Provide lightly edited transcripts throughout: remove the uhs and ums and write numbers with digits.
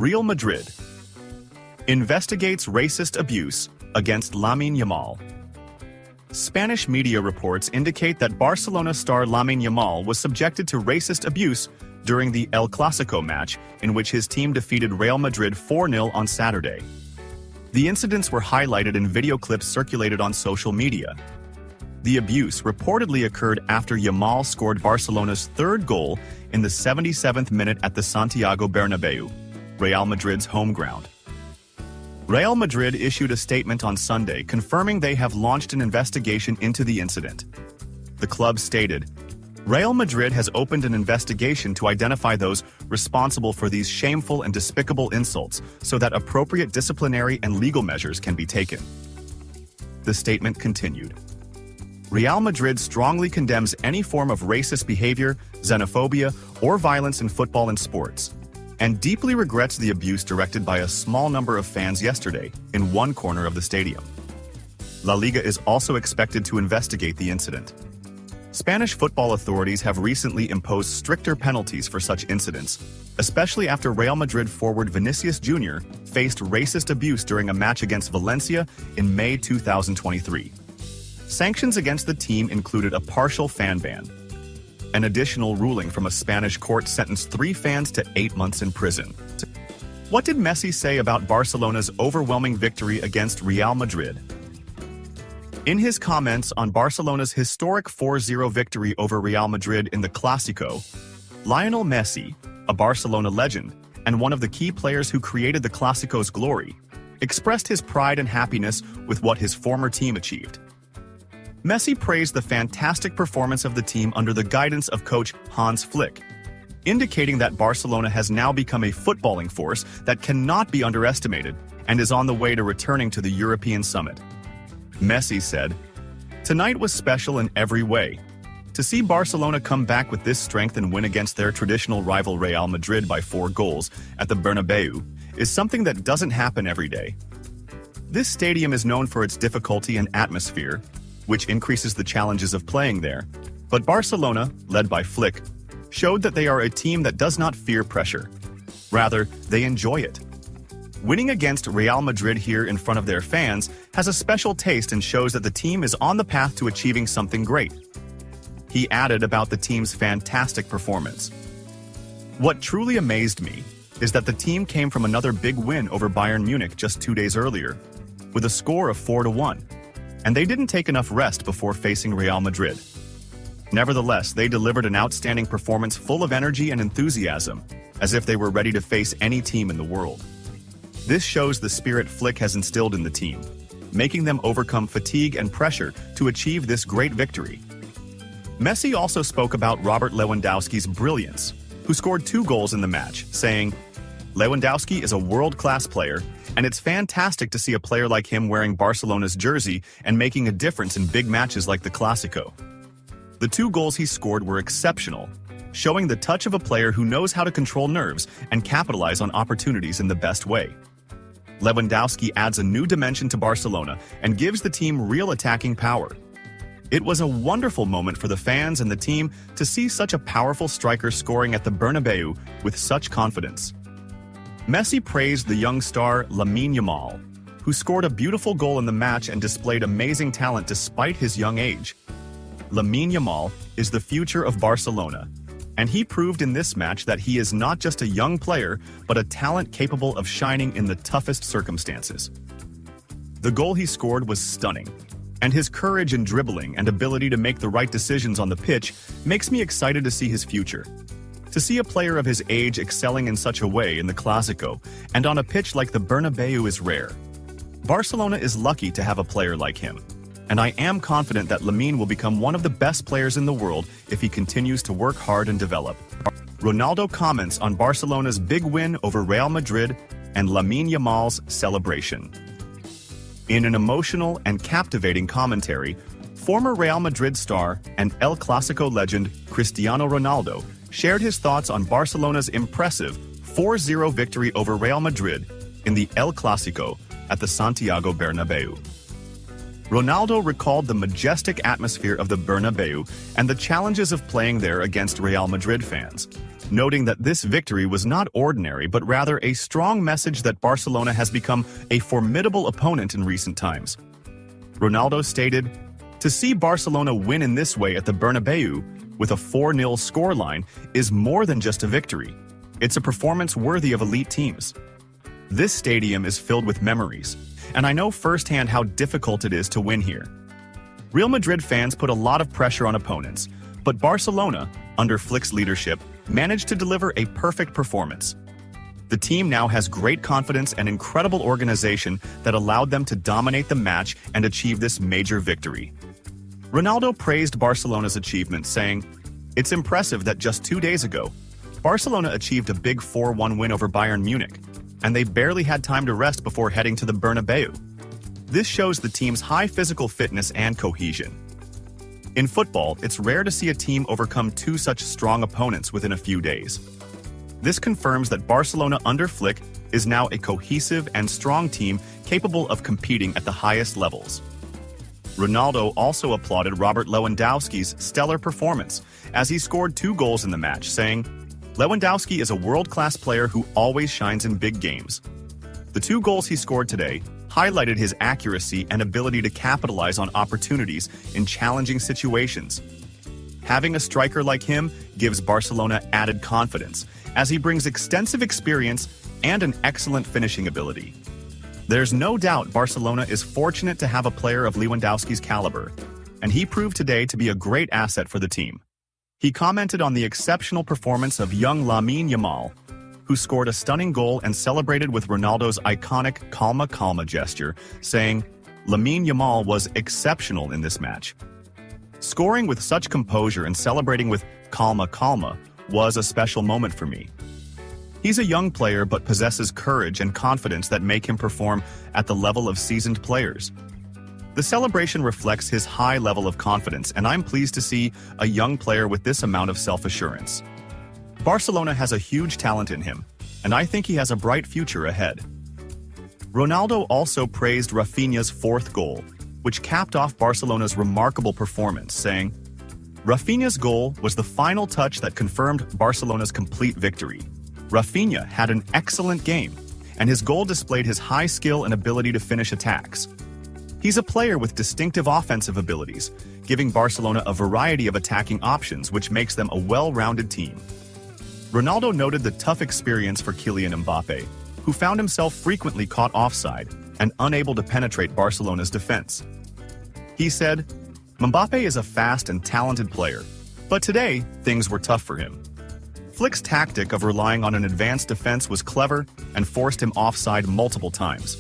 Real Madrid investigates racist abuse against Lamine Yamal. Spanish media reports indicate that Barcelona star Lamine Yamal was subjected to racist abuse during the El Clasico match in which his team defeated Real Madrid 4-0 on Saturday. The incidents were highlighted in video clips circulated on social media. The abuse reportedly occurred after Yamal scored Barcelona's third goal in the 77th minute at the Santiago Bernabéu, Real Madrid's home ground. Real Madrid issued a statement on Sunday confirming they have launched an investigation into the incident. The club stated, "Real Madrid has opened an investigation to identify those responsible for these shameful and despicable insults so that appropriate disciplinary and legal measures can be taken." The statement continued, "Real Madrid strongly condemns any form of racist behavior, xenophobia, or violence in football and sports, and deeply regrets the abuse directed by a small number of fans yesterday in one corner of the stadium." La Liga is also expected to investigate the incident. Spanish football authorities have recently imposed stricter penalties for such incidents, especially after Real Madrid forward Vinicius Jr. faced racist abuse during a match against Valencia in May 2023. Sanctions against the team included a partial fan ban. An additional ruling from a Spanish court sentenced 3 fans to 8 months in prison. What did Messi say about Barcelona's overwhelming victory against Real Madrid? In his comments on Barcelona's historic 4-0 victory over Real Madrid in the Clásico, Lionel Messi, a Barcelona legend and one of the key players who created the Clásico's glory, expressed his pride and happiness with what his former team achieved. Messi praised the fantastic performance of the team under the guidance of coach Hans Flick, indicating that Barcelona has now become a footballing force that cannot be underestimated and is on the way to returning to the European summit. Messi said, "Tonight was special in every way. To see Barcelona come back with this strength and win against their traditional rival Real Madrid by 4 goals at the Bernabeu is something that doesn't happen every day. This stadium is known for its difficulty and atmosphere, which increases the challenges of playing there. But Barcelona, led by Flick, showed that they are a team that does not fear pressure. Rather, they enjoy it. Winning against Real Madrid here in front of their fans has a special taste and shows that the team is on the path to achieving something great." He added about the team's fantastic performance, "What truly amazed me is that the team came from another big win over Bayern Munich just 2 days earlier, with a score of 4-1. And they didn't take enough rest before facing Real Madrid. Nevertheless, they delivered an outstanding performance full of energy and enthusiasm, as if they were ready to face any team in the world. This shows the spirit Flick has instilled in the team, making them overcome fatigue and pressure to achieve this great victory." Messi also spoke about Robert Lewandowski's brilliance, who scored 2 goals in the match, saying, "Lewandowski is a world-class player, and it's fantastic to see a player like him wearing Barcelona's jersey and making a difference in big matches like the Clásico. The 2 goals he scored were exceptional, showing the touch of a player who knows how to control nerves and capitalize on opportunities in the best way. Lewandowski adds a new dimension to Barcelona and gives the team real attacking power. It was a wonderful moment for the fans and the team to see such a powerful striker scoring at the Bernabeu with such confidence." Messi praised the young star Lamine Yamal, who scored a beautiful goal in the match and displayed amazing talent despite his young age. Lamine Yamal is the future of Barcelona, and he proved in this match that he is not just a young player, but a talent capable of shining in the toughest circumstances. The goal he scored was stunning, and his courage in dribbling and ability to make the right decisions on the pitch makes me excited to see his future. To see a player of his age excelling in such a way in the Clásico and on a pitch like the Bernabeu is rare. Barcelona is lucky to have a player like him, and I am confident that Lamine will become one of the best players in the world if he continues to work hard and develop. Ronaldo comments on Barcelona's big win over Real Madrid and Lamine Yamal's celebration. In an emotional and captivating commentary, former Real Madrid star and El Clásico legend Cristiano Ronaldo shared his thoughts on Barcelona's impressive 4-0 victory over Real Madrid in the El Clásico at the Santiago Bernabéu. Ronaldo recalled the majestic atmosphere of the Bernabeu and the challenges of playing there against Real Madrid fans, noting that this victory was not ordinary but rather a strong message that Barcelona has become a formidable opponent in recent times. Ronaldo stated, "To see Barcelona win in this way at the Bernabeu with a 4-0 scoreline is more than just a victory. It's a performance worthy of elite teams. This stadium is filled with memories, and I know firsthand how difficult it is to win here." Real Madrid fans put a lot of pressure on opponents, but Barcelona, under Flick's leadership, managed to deliver a perfect performance. The team now has great confidence and incredible organization that allowed them to dominate the match and achieve this major victory. Ronaldo praised Barcelona's achievement, saying, "It's impressive that just 2 days ago, Barcelona achieved a big 4-1 win over Bayern Munich, and they barely had time to rest before heading to the Bernabeu. This shows the team's high physical fitness and cohesion. In football, it's rare to see a team overcome 2 such strong opponents within a few days. This confirms that Barcelona under Flick is now a cohesive and strong team capable of competing at the highest levels." Ronaldo also applauded Robert Lewandowski's stellar performance as he scored 2 goals in the match, saying, "Lewandowski is a world-class player who always shines in big games. The 2 goals he scored today highlighted his accuracy and ability to capitalize on opportunities in challenging situations. Having a striker like him gives Barcelona added confidence, as he brings extensive experience and an excellent finishing ability. There's no doubt Barcelona is fortunate to have a player of Lewandowski's caliber, and he proved today to be a great asset for the team." He commented on the exceptional performance of young Lamine Yamal, who scored a stunning goal and celebrated with Ronaldo's iconic calma calma gesture, saying, "Lamine Yamal was exceptional in this match. Scoring with such composure and celebrating with calma calma was a special moment for me. He's a young player but possesses courage and confidence that make him perform at the level of seasoned players. The celebration reflects his high level of confidence, and I'm pleased to see a young player with this amount of self-assurance. Barcelona has a huge talent in him, and I think he has a bright future ahead." Ronaldo also praised Rafinha's 4th goal, which capped off Barcelona's remarkable performance, saying, "Rafinha's goal was the final touch that confirmed Barcelona's complete victory. Rafinha had an excellent game, and his goal displayed his high skill and ability to finish attacks. He's a player with distinctive offensive abilities, giving Barcelona a variety of attacking options, which makes them a well-rounded team." Ronaldo noted the tough experience for Kylian Mbappe, who found himself frequently caught offside and unable to penetrate Barcelona's defense. He said, "Mbappe is a fast and talented player, but today things were tough for him. Flick's tactic of relying on an advanced defense was clever and forced him offside multiple times.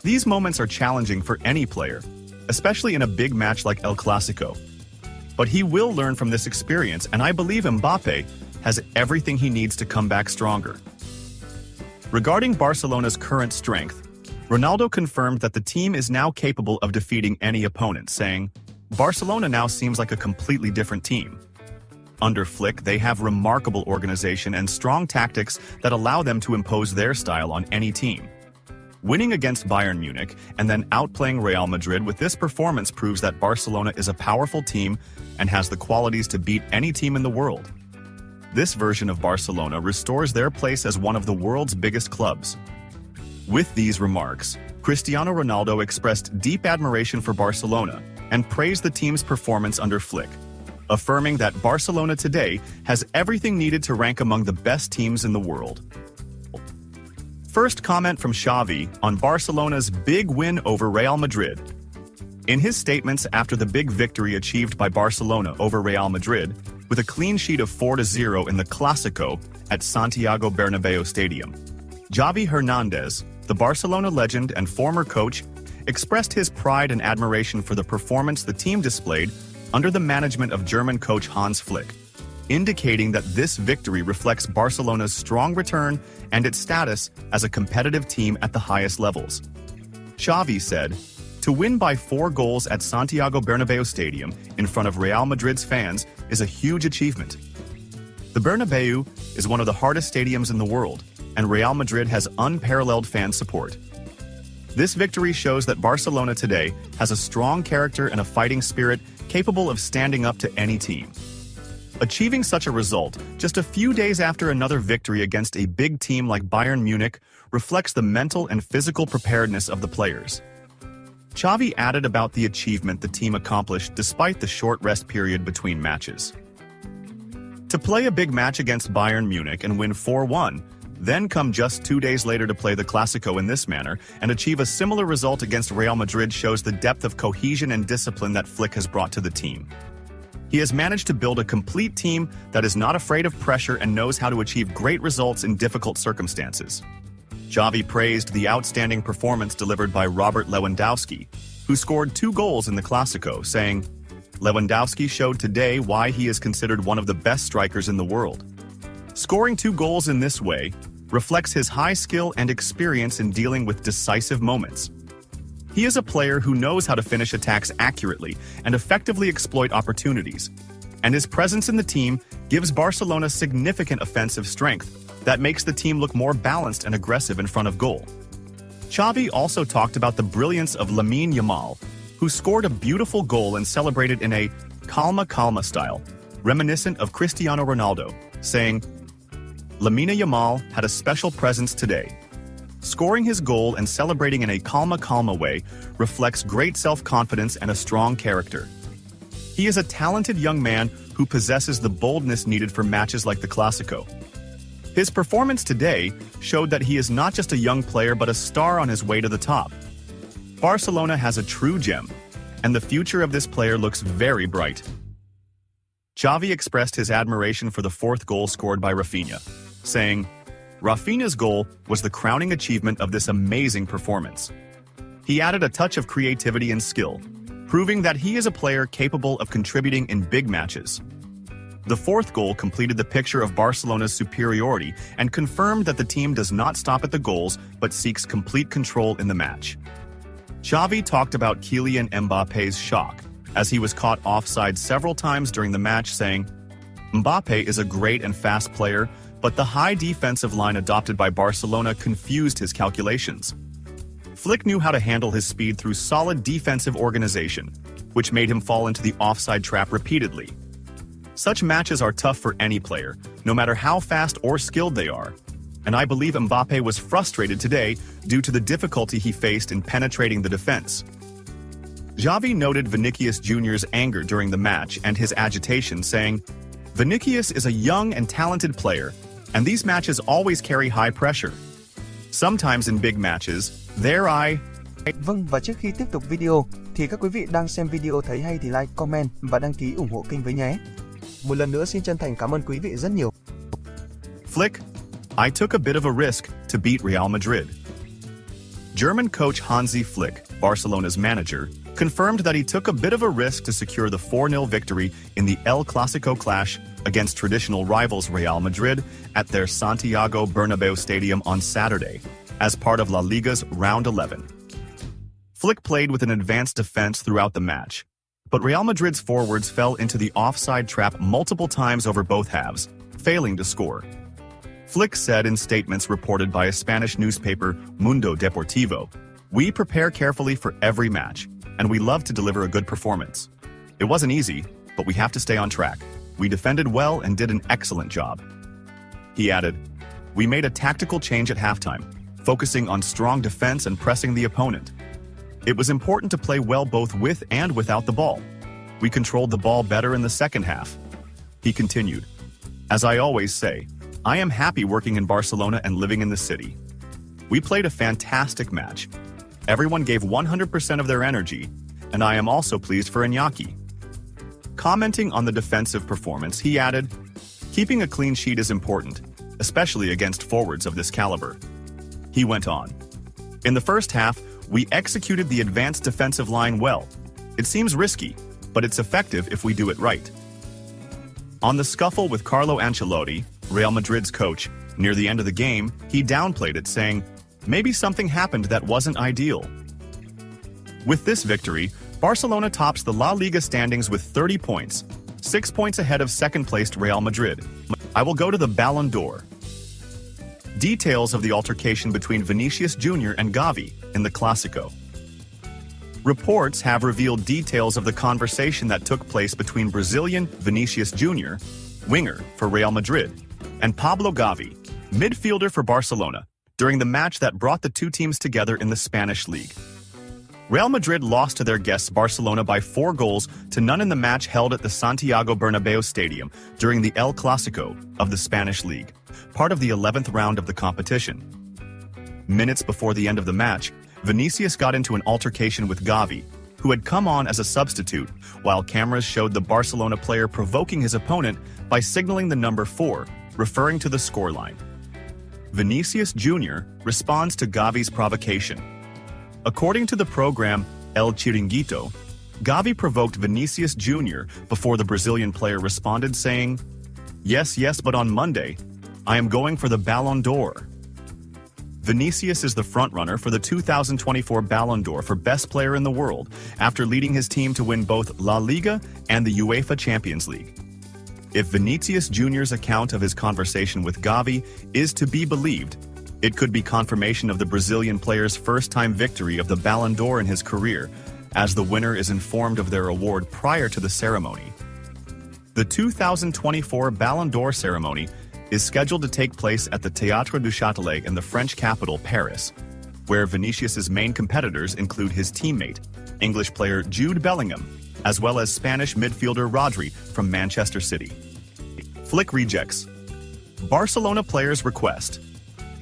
These moments are challenging for any player, especially in a big match like El Clasico. But he will learn from this experience, and I believe Mbappe has everything he needs to come back stronger." Regarding Barcelona's current strength, Ronaldo confirmed that the team is now capable of defeating any opponent, saying, "Barcelona now seems like a completely different team. Under Flick, they have remarkable organization and strong tactics that allow them to impose their style on any team. Winning against Bayern Munich and then outplaying Real Madrid with this performance proves that Barcelona is a powerful team and has the qualities to beat any team in the world. This version of Barcelona restores their place as one of the world's biggest clubs." With these remarks, Cristiano Ronaldo expressed deep admiration for Barcelona and praised the team's performance under Flick, affirming that Barcelona today has everything needed to rank among the best teams in the world. First comment from Xavi on Barcelona's big win over Real Madrid. In his statements after the big victory achieved by Barcelona over Real Madrid, with a clean sheet of 4-0 in the Clásico at Santiago Bernabéu Stadium, Xavi Hernandez, the Barcelona legend and former coach, expressed his pride and admiration for the performance the team displayed under the management of German coach Hans Flick, indicating that this victory reflects Barcelona's strong return and its status as a competitive team at the highest levels. Xavi said, "To win by 4 goals at Santiago Bernabéu Stadium in front of Real Madrid's fans is a huge achievement. The Bernabéu is one of the hardest stadiums in the world, and Real Madrid has unparalleled fan support. This victory shows that Barcelona today has a strong character and a fighting spirit capable of standing up to any team. Achieving such a result just a few days after another victory against a big team like Bayern Munich reflects the mental and physical preparedness of the players. Xavi added about the achievement the team accomplished despite the short rest period between matches. To play a big match against Bayern Munich and win 4-1, then come just 2 days later to play the Clásico in this manner and achieve a similar result against Real Madrid shows the depth of cohesion and discipline that Flick has brought to the team. He has managed to build a complete team that is not afraid of pressure and knows how to achieve great results in difficult circumstances. Xavi praised the outstanding performance delivered by Robert Lewandowski, who scored 2 goals in the Clásico, saying, "Lewandowski showed today why he is considered one of the best strikers in the world. Scoring 2 goals in this way reflects his high skill and experience in dealing with decisive moments. He is a player who knows how to finish attacks accurately and effectively exploit opportunities, and his presence in the team gives Barcelona significant offensive strength that makes the team look more balanced and aggressive in front of goal." Xavi also talked about the brilliance of Lamine Yamal, who scored a beautiful goal and celebrated in a calma style, reminiscent of Cristiano Ronaldo, saying, "Lamine Yamal had a special presence today. Scoring his goal and celebrating in a calma way reflects great self-confidence and a strong character. He is a talented young man who possesses the boldness needed for matches like the Clásico. His performance today showed that he is not just a young player but a star on his way to the top. Barcelona has a true gem, and the future of this player looks very bright." Xavi expressed his admiration for the 4th goal scored by Rafinha, saying, "Rafinha's goal was the crowning achievement of this amazing performance. He added a touch of creativity and skill, proving that he is a player capable of contributing in big matches." The 4th goal completed the picture of Barcelona's superiority and confirmed that the team does not stop at the goals but seeks complete control in the match. Xavi talked about Kylian Mbappe's shock, as he was caught offside several times during the match, saying, "Mbappe is a great and fast player, but the high defensive line adopted by Barcelona confused his calculations. Flick knew how to handle his speed through solid defensive organization, which made him fall into the offside trap repeatedly. Such matches are tough for any player, no matter how fast or skilled they are, and I believe Mbappe was frustrated today due to the difficulty he faced in penetrating the defense." Xavi noted Vinicius Jr.'s anger during the match and his agitation, saying, "Vinicius is a young and talented player, and these matches always carry high pressure. Sometimes in big matches, Vâng, và trước khi tiếp tục video, thì các quý vị đang xem video thấy hay thì like, comment và đăng ký ủng hộ kênh với nhé. Một lần nữa xin chân thành cảm ơn quý vị rất nhiều. Flick, I took a bit of a risk to beat Real Madrid." German coach Hansi Flick, Barcelona's manager, confirmed that he took a bit of a risk to secure the 4-0 victory in the El Clásico clash against traditional rivals Real Madrid at their Santiago Bernabeu stadium on Saturday, as part of La Liga's Round 11. Flick played with an advanced defense throughout the match, but Real Madrid's forwards fell into the offside trap multiple times over both halves, failing to score. Flick said in statements reported by a Spanish newspaper, Mundo Deportivo, "We prepare carefully for every match, and we love to deliver a good performance. It wasn't easy, but we have to stay on track. We defended well and did an excellent job." He added, "We made a tactical change at halftime, focusing on strong defense and pressing the opponent. It was important to play well both with and without the ball. We controlled the ball better in the second half." He continued, "As I always say, I am happy working in Barcelona and living in the city. We played a fantastic match. Everyone gave 100% of their energy, and I am also pleased for Iñaki." Commenting on the defensive performance, he added, "Keeping a clean sheet is important, especially against forwards of this caliber." He went on, "In the first half, we executed the advanced defensive line well. It seems risky, but it's effective if we do it right." On the scuffle with Carlo Ancelotti, Real Madrid's coach, near the end of the game, he downplayed it, saying, "Maybe something happened that wasn't ideal." With this victory, Barcelona tops the La Liga standings with 30 points, 6 points ahead of second-placed Real Madrid. I will go to the Ballon d'Or. Details of the altercation between Vinicius Jr. and Gavi in the Clásico. Reports have revealed details of the conversation that took place between Brazilian Vinicius Jr. winger for Real Madrid, and Pablo Gavi, midfielder for Barcelona, during the match that brought the two teams together in the Spanish league. Real Madrid lost to their guests Barcelona by 4-0 in the match held at the Santiago Bernabéu Stadium during the El Clásico of the Spanish league, part of the 11th round of the competition. Minutes before the end of the match, Vinicius got into an altercation with Gavi, who had come on as a substitute, while cameras showed the Barcelona player provoking his opponent by signaling the number 4, referring to the scoreline. Vinicius Jr. responds to Gavi's provocation. According to the program El Chiringuito, Gavi provoked Vinicius Jr. before the Brazilian player responded saying, yes, but on Monday, I am going for the Ballon d'Or. Vinicius is the frontrunner for the 2024 Ballon d'Or for Best Player in the World after leading his team to win both La Liga and the UEFA Champions League. If Vinicius Jr.'s account of his conversation with Gavi is to be believed, it could be confirmation of the Brazilian player's first-time victory of the Ballon d'Or in his career, as the winner is informed of their award prior to the ceremony. The 2024 Ballon d'Or ceremony is scheduled to take place at the Théâtre du Châtelet in the French capital, Paris, where Vinicius's main competitors include his teammate, English player Jude Bellingham, as well as Spanish midfielder Rodri from Manchester City. Flick rejects Barcelona players' request.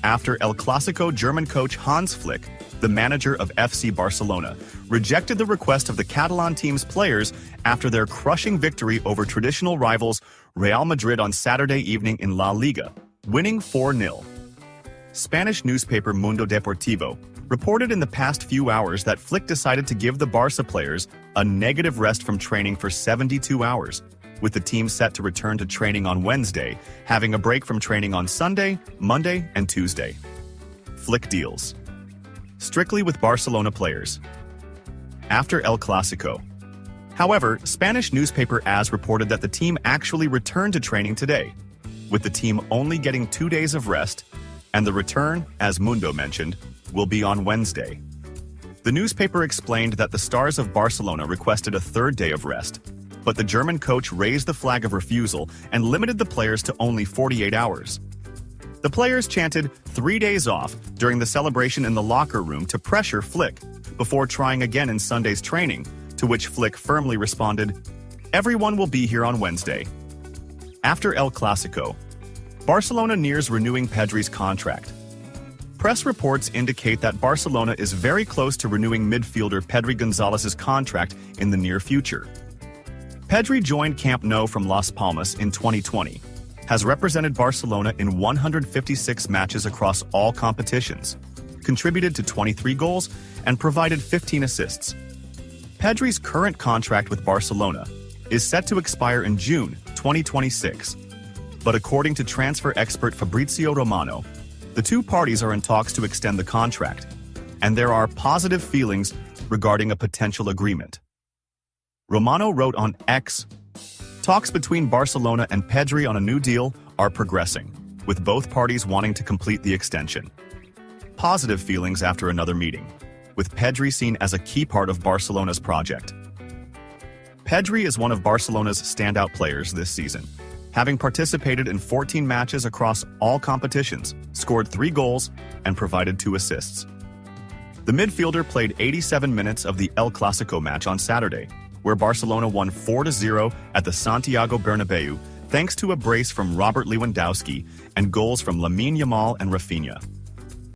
After El Clásico, German coach Hans Flick, the manager of FC Barcelona, rejected the request of the Catalan team's players after their crushing victory over traditional rivals Real Madrid on Saturday evening in La Liga, winning 4-0. Spanish newspaper Mundo Deportivo reported in the past few hours that Flick decided to give the Barca players a negative rest from training for 72 hours, with the team set to return to training on Wednesday, having a break from training on Sunday, Monday, and Tuesday. Flick deals strictly with Barcelona players after El Clásico. However, Spanish newspaper AS reported that the team actually returned to training today, with the team only getting 2 days of rest, and the return, as Mundo mentioned, will be on Wednesday. The newspaper explained that the stars of Barcelona requested a third day of rest, but the German coach raised the flag of refusal and limited the players to only 48 hours. The players chanted 3 days off during the celebration in the locker room to pressure Flick, before trying again in Sunday's training, to which Flick firmly responded, "Everyone will be here on Wednesday." After El Clásico, Barcelona nears renewing Pedri's contract. Press reports indicate that Barcelona is very close to renewing midfielder Pedri González's contract in the near future. Pedri joined Camp Nou from Las Palmas in 2020, has represented Barcelona in 156 matches across all competitions, contributed to 23 goals, and provided 15 assists. Pedri's current contract with Barcelona is set to expire in June 2026, but according to transfer expert Fabrizio Romano, the two parties are in talks to extend the contract, and there are positive feelings regarding a potential agreement. Romano wrote on X, "Talks between Barcelona and Pedri on a new deal are progressing, with both parties wanting to complete the extension. Positive feelings after another meeting, with Pedri seen as a key part of Barcelona's project." Pedri is one of Barcelona's standout players this season, having participated in 14 matches across all competitions, scored 3 goals, and provided 2 assists. The midfielder played 87 minutes of the El Clásico match on Saturday, where Barcelona won 4-0 at the Santiago Bernabéu thanks to a brace from Robert Lewandowski and goals from Lamine Yamal and Rafinha.